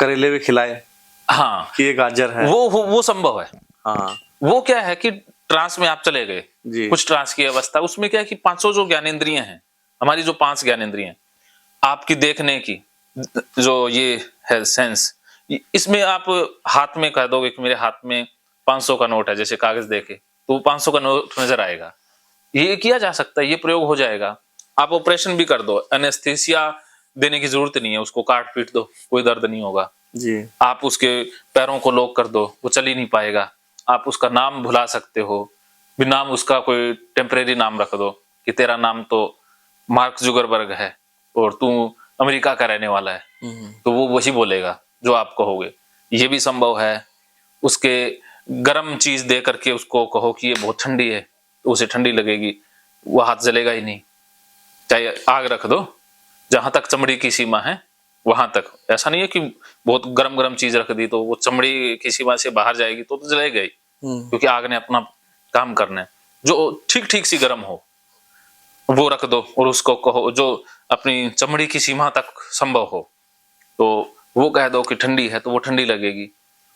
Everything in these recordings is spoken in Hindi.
करेले भी खिलाए हाँ, कि ये गाजर है। वो संभव है। हाँ वो क्या है कि ट्रांस में आप चले गए, जी। कुछ ट्रांस की अवस्था, उसमें क्या है कि 500 जो ज्ञानेंद्रियां हैं, हमारी जो 5 ज्ञानेंद्रियां, आपकी देखने की जो ये है सेंस, इसमें आप हाथ में कह दोगे कि मेरे हाथ में 500 का नोट है, जैसे कागज देके, तो 500 का नोट नजर आएगा। ये किया जा सकता है, ये प्रयोग हो जाएगा। आप ऑपरेशन भी कर दो, एनेस्थीसिया देने की जरूरत नहीं है, उसको काट पीट दो, कोई दर्द नहीं होगा जी। आप उसके पैरों को लॉक कर दो, वो चल ही नहीं पाएगा। आप उसका नाम भुला सकते हो, भी नाम उसका कोई टेम्परेरी नाम रख दो कि तेरा नाम तो मार्क जुगरबर्ग है और तू अमेरिका का रहने वाला है, तो वो वही बोलेगा जो आप कहोगे। ये भी संभव है। उसके गर्म चीज दे करके उसको कहो कि ये बहुत ठंडी है, तो उसे ठंडी लगेगी, वो हाथ जलेगा ही नहीं। चाहे आग रख दो, जहां तक चमड़ी की सीमा है वहां तक। ऐसा नहीं है कि बहुत गरम गरम चीज रख दी तो वो चमड़ी की सीमा से बाहर जाएगी तो जलेगा ही, क्योंकि आग ने अपना काम करना है। जो ठीक ठीक सी गर्म हो वो रख दो और उसको कहो जो अपनी चमड़ी की सीमा तक संभव हो, तो वो कह दो कि ठंडी है तो वो ठंडी लगेगी।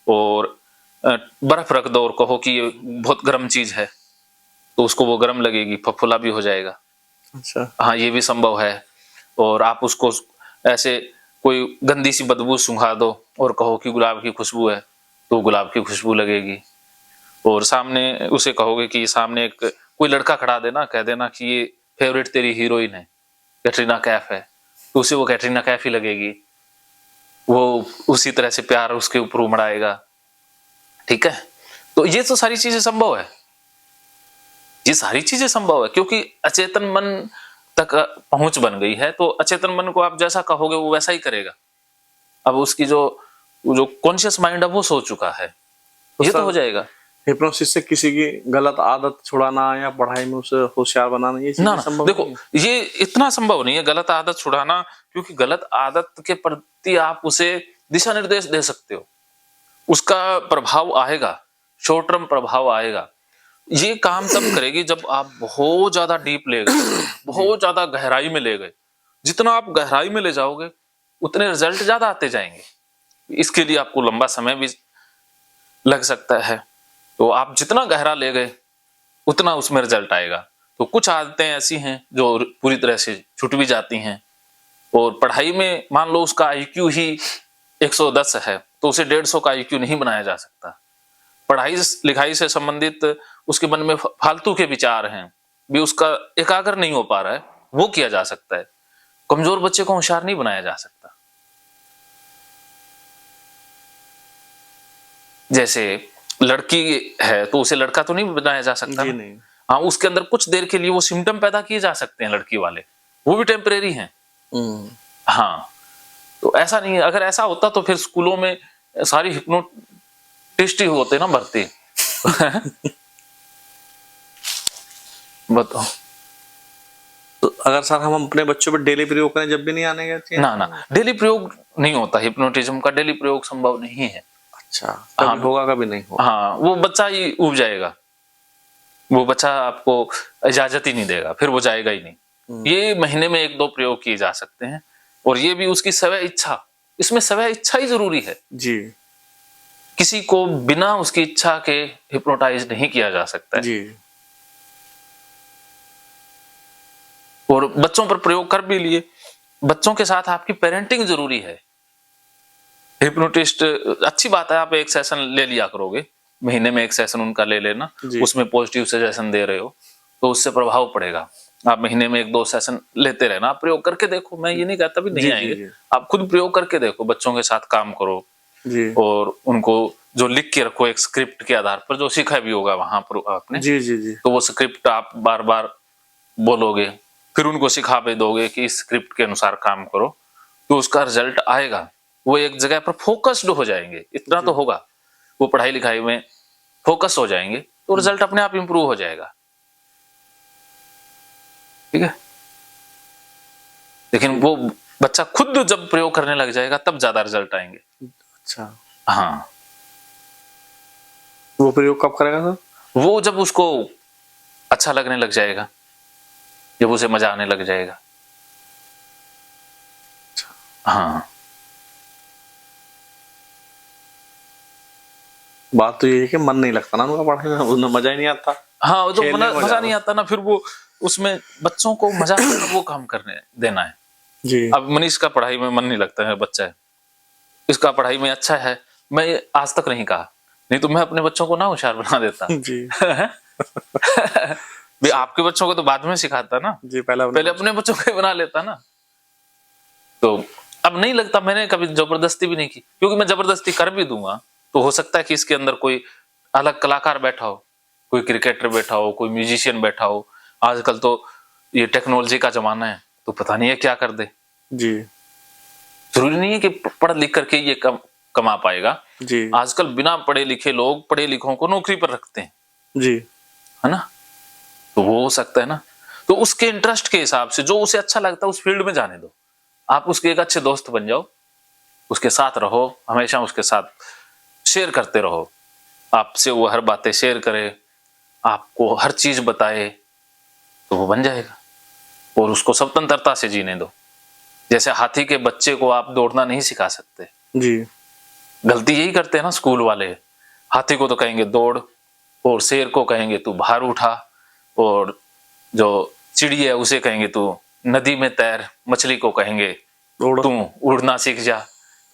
और बर्फ रख दो और कहो कि ये बहुत गर्म चीज है, तो उसको वो गर्म लगेगी, फफूला भी हो जाएगा। अच्छा। हाँ, ये भी संभव है। और आप उसको ऐसे कोई गंदी सी बदबू सूंघा दो और कहो कि गुलाब की खुशबू है, तो गुलाब की खुशबू लगेगी। और सामने उसे कहोगे कि सामने एक कोई लड़का खड़ा देना, कह देना कि ये फेवरेट तेरी हीरोइन है, कैटरीना कैफ है, तो उसे वो कैटरीना कैफ ही लगेगी। वो उसी तरह से प्यार उसके ऊपर उमड़ाएगा। ठीक है, तो ये तो सारी चीजें संभव है, ये सारी चीजें संभव है, क्योंकि अचेतन मन तक पहुंच बन गई है। तो अचेतन मन को आप जैसा कहोगे वो वैसा ही करेगा। अब उसकी जो जो कॉन्शियस माइंड है वो सो चुका है, ये तो हो जाएगा। हिप्नोसिस से किसी की गलत आदत छुड़ाना या पढ़ाई में उसे होशियार बनाना, ये ना चीजें ना संभव देखो, नहीं है। ये इतना संभव नहीं है गलत आदत छुड़ाना, क्योंकि गलत आदत के प्रति आप उसे दिशा निर्देश दे सकते हो, उसका प्रभाव आएगा, शॉर्ट टर्म प्रभाव आएगा। ये काम तब करेगी जब आप बहुत ज्यादा डीप ले गए, बहुत ज्यादा गहराई में ले गए। जितना आप गहराई में ले जाओगे उतने रिजल्ट ज्यादा आते जाएंगे। इसके लिए आपको लंबा समय भी लग सकता है, तो आप जितना गहरा ले गए उतना उसमें रिजल्ट आएगा। तो कुछ आदतें ऐसी हैं जो पूरी तरह से छूट भी जाती हैं। और पढ़ाई में मान लो उसका आईक्यू ही 110 है, तो उसे 150 का आईक्यू नहीं बनाया जा सकता। पढ़ाई लिखाई से संबंधित उसके मन में फालतू के विचार हैं, भी उसका एकाग्र नहीं हो पा रहा है, वो किया जा सकता है। कमजोर बच्चे को होशियार नहीं बनाया जा सकता। जैसे लड़की है तो उसे लड़का तो नहीं बनाया जा सकता जी ना। नहीं। हाँ, उसके अंदर कुछ देर के लिए वो सिम्टम पैदा किए जा सकते हैं लड़की वाले, वो भी टेम्परेरी हैं। हाँ, तो ऐसा नहीं है। अगर ऐसा होता तो फिर स्कूलों में सारी हिप्नोटिस्ट ही होते ना भर्ती। बताओ। तो अगर सर हम अपने बच्चों पर डेली प्रयोग करें जब भी नहीं आने का ना ना, डेली प्रयोग नहीं होता, हिप्नोटिज्म का डेली प्रयोग संभव नहीं है। अच्छा, कभी हाँ, होगा कभी नहीं होगा। हाँ, वो बच्चा ही उब जाएगा, वो बच्चा आपको इजाजत ही नहीं देगा, फिर वो जाएगा ही नहीं। ये महीने में 1-2 प्रयोग किए जा सकते हैं, और ये भी उसकी स्वय इच्छा, इसमें स्वय इच्छा ही जरूरी है जी। किसी को बिना उसकी इच्छा के हिप्नोटाइज नहीं किया जा सकता है। जी। और बच्चों पर प्रयोग कर भी लिए, बच्चों के साथ आपकी पेरेंटिंग जरूरी है। हिप्नोटिस्ट अच्छी बात है, आप एक सेशन ले लिया करोगे, महीने में 1 सेशन उनका ले लेना, उसमें पॉजिटिव सजेशन दे रहे हो तो उससे प्रभाव पड़ेगा। आप महीने में 1-2 सेशन लेते रहना, आप प्रयोग करके देखो, मैं ये नहीं कहता भी नहीं आएंगे, आप खुद प्रयोग करके देखो, बच्चों के साथ काम करो जी। और उनको जो लिख के रखो एक स्क्रिप्ट के आधार पर, जो सीखा भी होगा वहां पर आपने, जी जी जी, तो वो स्क्रिप्ट आप बार बार बोलोगे, फिर उनको सिखा भी दोगे कि इस स्क्रिप्ट के अनुसार काम करो, तो उसका रिजल्ट आएगा। वो एक जगह पर फोकस्ड हो जाएंगे, इतना तो होगा, वो पढ़ाई लिखाई में फोकस हो जाएंगे, तो रिजल्ट अपने आप इंप्रूव हो जाएगा। ठीक है, लेकिन वो बच्चा खुद जब प्रयोग करने लग जाएगा तब ज्यादा रिजल्ट आएंगे। अच्छा, हाँ, वो प्रयोग कब करेगा सर? वो जब उसको अच्छा लगने लग जाएगा, जब उसे मजा आने लग जाएगा। हाँ, बात तो ये है कि मन नहीं लगता ना उनका पढ़ाई में, उन्हें मजा ही नहीं आता। हाँ, जो खेलने में मजा मजा नहीं आता ना, फिर वो उसमें बच्चों को मजा वो काम करने देना है। जी अब मनीष का पढ़ाई में मन नहीं लगता है, बच्चा है, इसका पढ़ाई में अच्छा है, मैं आज तक नहीं कहा, नहीं तो मैं अपने बच्चों को ना होशियार बना देता। जी भी आपके बच्चों को तो बाद में सिखाता ना, जी, पहले अपने बच्चों को ही बना लेता ना। तो अब नहीं लगता, मैंने कभी जबरदस्ती भी नहीं की, क्योंकि मैं जबरदस्ती कर भी दूंगा तो हो सकता है कि इसके अंदर कोई अलग कलाकार बैठा हो, कोई क्रिकेटर बैठा हो, कोई म्यूजिशियन बैठा हो। आजकल तो ये टेक्नोलॉजी का जमाना है, तो पता नहीं है क्या कर दे। जी जरूरी नहीं है कि पढ़ लिख करके ये कमा पाएगा। जी आजकल बिना पढ़े लिखे लोग पढ़े लिखों को नौकरी पर रखते हैं, जी है ना। तो वो हो सकता है ना, तो उसके इंटरेस्ट के हिसाब से जो उसे अच्छा लगता है उस फील्ड में जाने दो। आप उसके एक अच्छे दोस्त बन जाओ, उसके साथ रहो, हमेशा उसके साथ शेयर करते रहो, आपसे वो हर बातें शेयर करे, आपको हर चीज बताए, तो वो बन जाएगा। और उसको स्वतंत्रता से जीने दो। जैसे हाथी के बच्चे को आप दौड़ना नहीं सिखा सकते, जी गलती यही करते हैं ना स्कूल वाले। हाथी को तो कहेंगे दौड़, और शेर को कहेंगे तू भार उठा, और जो चिड़ी है उसे कहेंगे तू नदी में तैर, मछली को कहेंगे उड़ तू उड़ना सीख जा।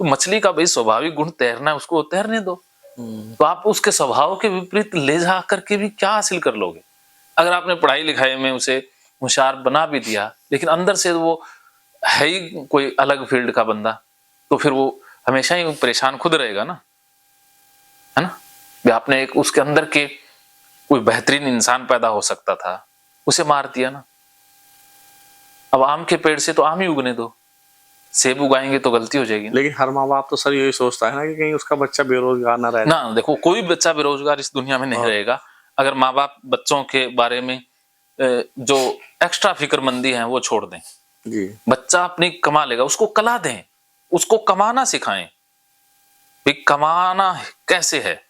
तो मछली का भाई स्वाभाविक गुण तैरना है, उसको तैरने दो। तो आप उसके स्वभाव के विपरीत ले जा करके भी क्या हासिल कर लोगे। अगर आपने पढ़ाई लिखाई में उसे होशियार बना भी दिया, लेकिन अंदर से वो है ही कोई अलग फील्ड का बंदा, तो फिर वो हमेशा ही परेशान खुद रहेगा ना, है ना। भी आपने एक उसके अंदर के कोई बेहतरीन इंसान पैदा हो सकता था, उसे मार दिया ना। अब आम के पेड़ से तो आम ही उगने दो, सेब उगाएंगे तो गलती हो जाएगी लेकिन हर माँ बाप तो सर यही सोचता है ना कि कहीं उसका बच्चा बेरोजगार ना रह ना। देखो, कोई बच्चा बेरोजगार इस दुनिया में नहीं हाँ। रहेगा। अगर माँ बाप बच्चों के बारे में जो एक्स्ट्रा फिक्रमंदी है वो छोड़ दें। जी बच्चा अपनी कमा लेगा, उसको कला दें, उसको कमाना सिखाएं। भी कमाना कैसे है,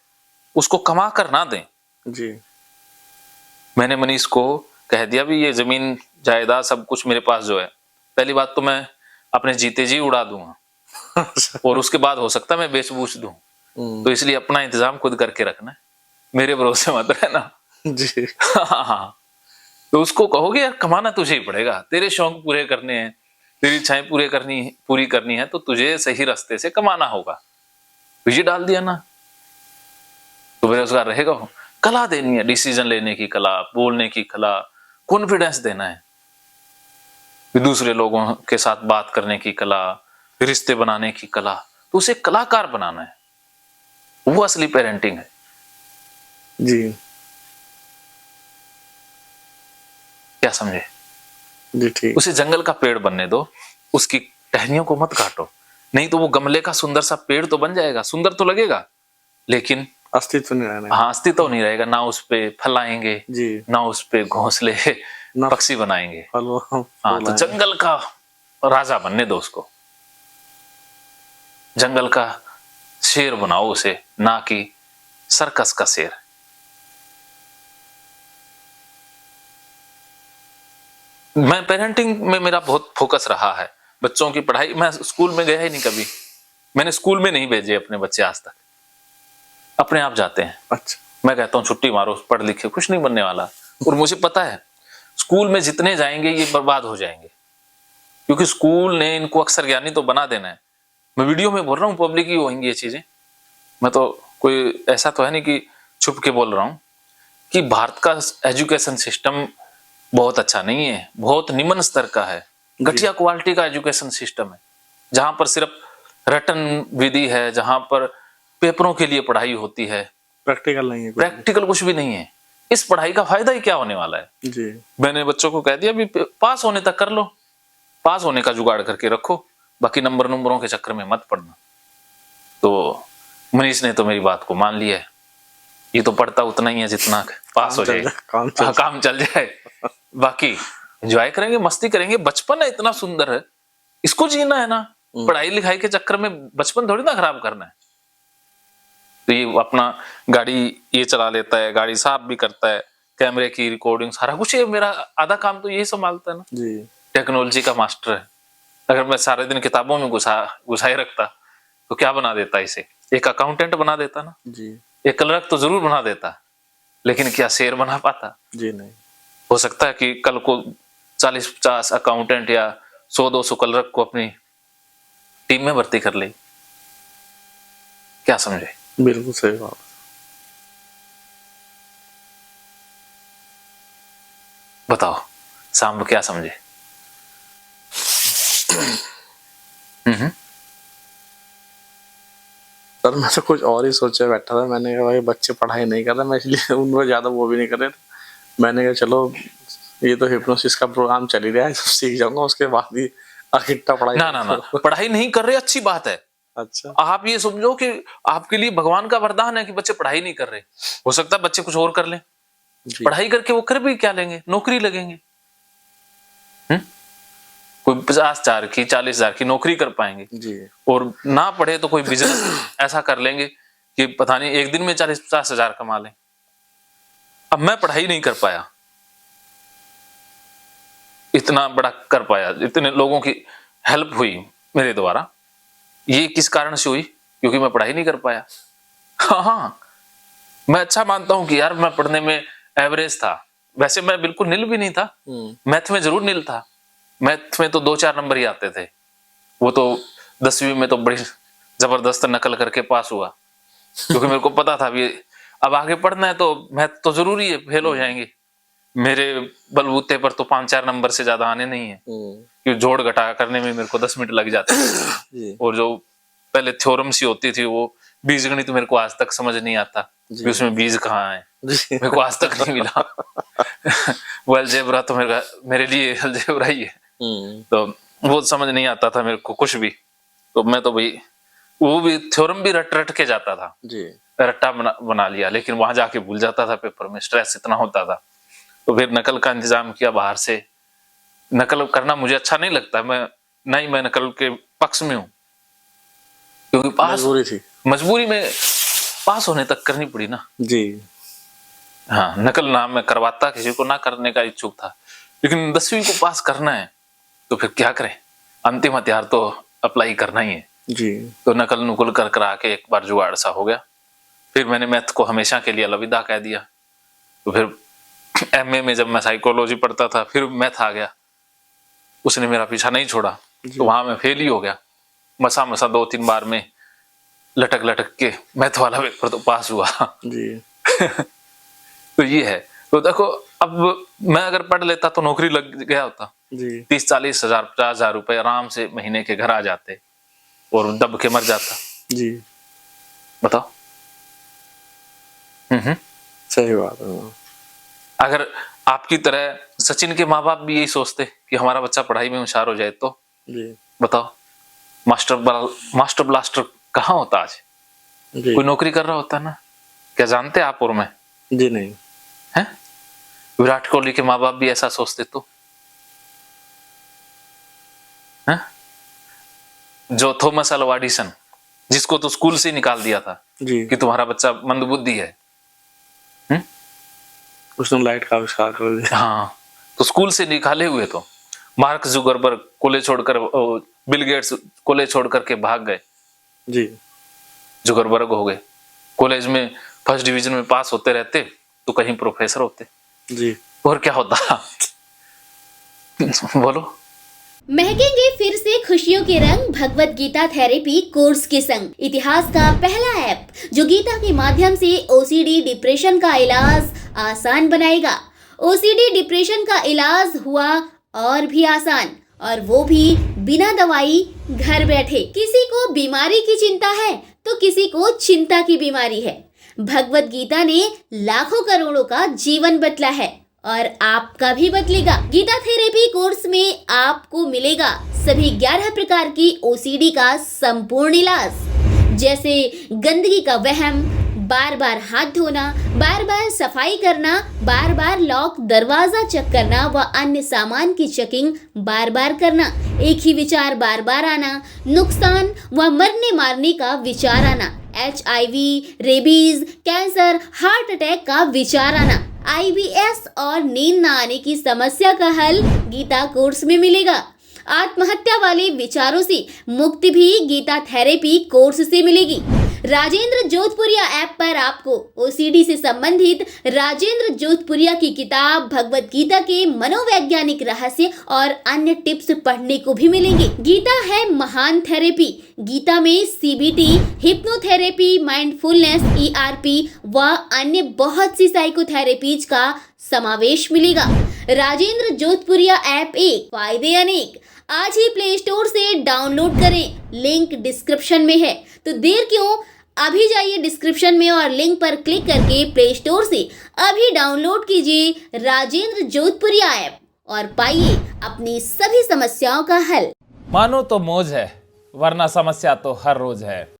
उसको कमा कर ना दें। जी मैंने मनीष को कह दिया भी ये जमीन जायदाद सब कुछ मेरे पास जो है, पहली बात तो मैं अपने जीते जी उड़ा दूंगा, और उसके बाद हो सकता है मैं बेच बूच दूं। तो इसलिए अपना इंतजाम खुद करके रखना है, मेरे भरोसे मत रहना। जी हाँ, तो उसको कहोगे यार कमाना तुझे ही पड़ेगा, तेरे शौक पूरे करने हैं, तेरी इच्छाएं पूरी करनी है, तो तुझे सही रास्ते से कमाना होगा। तो ये डाल दिया ना, तो बेरोजगार रहेगा वो। कला देनी है, डिसीजन लेने की कला, बोलने की कला, कॉन्फिडेंस देना है, दूसरे लोगों के साथ बात करने की कला, रिश्ते बनाने की कला, तो उसे कलाकार बनाना है। वो असली पेरेंटिंग है। जी क्या समझे। जी ठीक। उसे जंगल का पेड़ बनने दो, उसकी टहनियों को मत काटो, नहीं तो वो गमले का सुंदर सा पेड़ तो बन जाएगा, सुंदर तो लगेगा, लेकिन अस्तित्व नहीं रहना। हाँ, अस्तित्व नहीं रहेगा। ना उस पे फल आएंगे, जी ना उस पे घोंसले ना पक्षी बनाएंगे। फल हाँ, तो जंगल का राजा बनने दो उसको, जंगल का शेर बनाओ उसे, ना कि सर्कस का शेर। मैं पेरेंटिंग में मेरा बहुत फोकस रहा है। बच्चों की पढ़ाई, मैं स्कूल में गया ही नहीं कभी, मैंने स्कूल में नहीं भेजे अपने बच्चे आज तक, अपने आप जाते हैं। अच्छा मैं कहता हूँ छुट्टी मारो, पढ़ लिखे, कुछ नहीं बनने वाला। और मुझे पता है स्कूल में जितने जाएंगे ये बर्बाद हो जाएंगे, क्योंकि स्कूल ने इनको अक्सर ज्ञानी तो बना देना है। मैं वीडियो में बोल रहा हूँ, पब्लिक ही होंगी ये चीजें, मैं तो कोई ऐसा तो है नहीं कि छुप के बोल रहा हूँ कि भारत का एजुकेशन सिस्टम बहुत अच्छा नहीं है, बहुत निम्न स्तर का है, घटिया क्वालिटी का एजुकेशन सिस्टम है, जहां पर सिर्फ रटन विधि है, जहां पर पेपरों के लिए पढ़ाई होती है, प्रैक्टिकल नहीं है, प्रैक्टिकल कुछ भी नहीं है। इस पढ़ाई का फायदा ही क्या होने वाला है। जी मैंने बच्चों को कह दिया भी पास होने तक कर लो, पास होने का जुगाड़ करके रखो, बाकी नंबरों के चक्कर में मत पड़ना। तो मनीष ने तो मेरी बात को मान लिया है, ये तो पढ़ता उतना ही है जितना पास हो जाए, काम चल जाए, बाकी एंजॉय करेंगे, मस्ती करेंगे। बचपन है इतना सुंदर है, इसको जीना है ना, पढ़ाई लिखाई के चक्कर में बचपन थोड़ी ना खराब करना है। तो ये अपना गाड़ी ये चला लेता है, गाड़ी साफ भी करता है, कैमरे की रिकॉर्डिंग सारा कुछ, ये मेरा आधा काम तो यही संभालता है ना जी। टेक्नोलॉजी का मास्टर है। अगर मैं सारे दिन किताबों में घुसाए रखता तो क्या बना देता, इसे एक अकाउंटेंट बना देता ना। जी एक क्लर्क तो जरूर बना देता, लेकिन क्या शेर बना पाता? जी नहीं। हो सकता है कि कल को 40-50 अकाउंटेंट या 100-200 क्लर्क को अपनी टीम में भर्ती कर ले। क्या समझे? बिल्कुल सही बात। बताओ सांब क्या समझे? सर मैं तो कुछ और ही सोचे बैठा था। मैंने कहा भाई बच्चे पढ़ाई नहीं कर रहे, मैं इसलिए उनको ज्यादा वो भी नहीं कर रहे थे। मैंने कहा चलो ये तो हिप्नोसिस का प्रोग्राम चल ही रहा है, सब सीख जाऊंगा, उसके बाद ही आखिरटा पढ़ाई। ना, पढ़ाई नहीं कर रहे अच्छी बात है। अच्छा, आप ये समझो कि आपके लिए भगवान का वरदान है कि बच्चे पढ़ाई नहीं कर रहे। हो सकता है बच्चे कुछ और कर लें, पढ़ाई करके वो कर भी क्या लेंगे? नौकरी लगेंगे। कोई 50,000 की 40,000 की नौकरी कर पाएंगे जी। और ना पढ़े तो कोई बिजनेस ऐसा कर लेंगे कि पता नहीं एक दिन में 40-50 हजार कमा लें। अब मैं पढ़ाई नहीं कर पाया, इतना बड़ा कर पाया, इतने लोगों की हेल्प हुई मेरे द्वारा, ये किस कारण से हुई? क्योंकि मैं पढ़ाई नहीं कर पाया। हाँ, मैं अच्छा मानता हूं कि यार मैं पढ़ने में एवरेज था। वैसे मैं बिल्कुल नील भी नहीं था, मैथ में जरूर नील था। मैथ में तो 2-4 नंबर ही आते थे। वो तो 10वीं में तो बड़ी जबरदस्त नकल करके पास हुआ, क्योंकि मेरे को पता था भी अब आगे पढ़ना है तो मैथ तो जरूरी है, फेल हो जाएंगे। मेरे बलबूते पर तो 5-4 नंबर से ज्यादा आने नहीं है, क्योंकि जोड़ घटा करने में मेरे को 10 मिनट लग जाते थे। और जो पहले थ्योरम सी होती थी वो बीजगणित तो मेरे को आज तक समझ नहीं आता कि उसमें बीज कहाँ है, मेरे को आज तक नहीं मिला। वो अलजेब्रा तो मेरे लिए अलजेब्रा ही है, तो वो समझ नहीं आता था मेरे को कुछ भी। तो मैं तो भाई वो भी थ्योरम भी रट रट के जाता था जी, रट्टा बना लिया, लेकिन वहां जाके भूल जाता था पेपर में, स्ट्रेस इतना होता था। तो फिर नकल का इंतजाम किया बाहर से। नकल करना मुझे अच्छा नहीं लगता, मैं नकल के पक्ष में हूँ, क्योंकि पास मजबूरी में पास होने तक करनी पड़ी ना जी। हाँ, नकल ना मैं करवाता, किसी को ना करने का इच्छुक था, लेकिन 10वीं को पास करना है तो फिर क्या करें, अंतिम हथियार तो अप्लाई करना ही है जी। तो नकल नुकल कर आके एक बार जुगाड़ सा हो गया। फिर मैंने मैथ को हमेशा के लिए अलविदा कह दिया। तो फिर एमए में जब मैं साइकोलॉजी पढ़ता था फिर मैथ आ गया, उसने मेरा पीछा नहीं छोड़ा, तो वहां मैं फेल ही हो गया। मसा 2-3 बार में लटक के मैथ वाला पेपर तो पास हुआ जी। तो ये है। तो देखो अब मैं अगर पढ़ लेता तो नौकरी लग गया होता जी, 30-40 हजार 50 हजार रुपए आराम से महीने के घर आ जाते और दब के मर जाता जी। बताओ। सही बात है। अगर आपकी तरह सचिन के माँ बाप भी यही सोचते कि हमारा बच्चा पढ़ाई में होशियार हो जाए तो जी, बताओ मास्टर ब्लास्टर कहाँ होता आज? कोई नौकरी कर रहा होता ना? क्या जानते आप और मैं? जी नहीं है। विराट कोहली के माँ बाप भी ऐसा सोचते तो है? जो थॉमस अल्वा एडिसन, जिसको तो स्कूल से निकाल दिया था जी, कि तुम्हारा बच्चा मंदबुद्धि है, उसने लाइट का आविष्कार कर दिया। हाँ, तो स्कूल से निकाले हुए तो मार्क जुगरबर्ग कॉलेज छोड़कर, बिल गेट्स कॉलेज छोड़कर के भाग गए जी, जुगरबर्ग हो गए। कॉलेज में फर्स्ट डिवीजन में पास होते रहते तो कहीं प्रोफेसर होते जी, और क्या होता? बोलो। महकेंगे फिर से खुशियों के रंग भगवत गीता थेरेपी कोर्स के संग। इतिहास का पहला ऐप जो गीता के माध्यम से ओसीडी डिप्रेशन का इलाज आसान बनाएगा। ओसीडी डिप्रेशन का इलाज हुआ और भी आसान, और वो भी बिना दवाई, घर बैठे। किसी को बीमारी की चिंता है तो किसी को चिंता की बीमारी है। भगवत गीता ने लाखों करोड़ों का जीवन बदला है और आपका भी बदलेगा। गीता थेरेपी कोर्स में आपको मिलेगा सभी 11 प्रकार की ओसीडी का संपूर्ण इलाज, जैसे गंदगी का वहम, बार बार हाथ धोना, बार बार सफाई करना, बार बार लॉक दरवाजा चेक करना व अन्य सामान की चेकिंग बार बार करना, एक ही विचार बार बार आना, नुकसान व मरने मारने का विचार आना, HIV, rabies, cancer, heart attack का विचार आना, IBS और नींद न आने की समस्या का हल गीता कोर्स में मिलेगा। आत्महत्या वाले विचारों से मुक्ति भी गीता थेरेपी कोर्स से मिलेगी। राजेंद्र जोधपुरिया ऐप पर आपको ओसीडी से संबंधित राजेंद्र जोधपुरिया की किताब भगवत गीता के मनोवैज्ञानिक रहस्य और अन्य टिप्स पढ़ने को भी मिलेंगे। गीता है महान थेरेपी। गीता में सीबीटी, हिप्नोथेरेपी, माइंडफुलनेस, ईआरपी व अन्य बहुत सी साइकोथेरेपीज का समावेश मिलेगा। राजेंद्र जोधपुरिया ऐप एक, फायदे अनेक। आज ही प्ले स्टोर से डाउनलोड करें, लिंक डिस्क्रिप्शन में है। तो देर क्यों, अभी जाइए डिस्क्रिप्शन में और लिंक पर क्लिक करके प्ले स्टोर से अभी डाउनलोड कीजिए राजेंद्र जोधपुरिया ऐप और पाइए अपनी सभी समस्याओं का हल। मानो तो मौज है, वरना समस्या तो हर रोज है।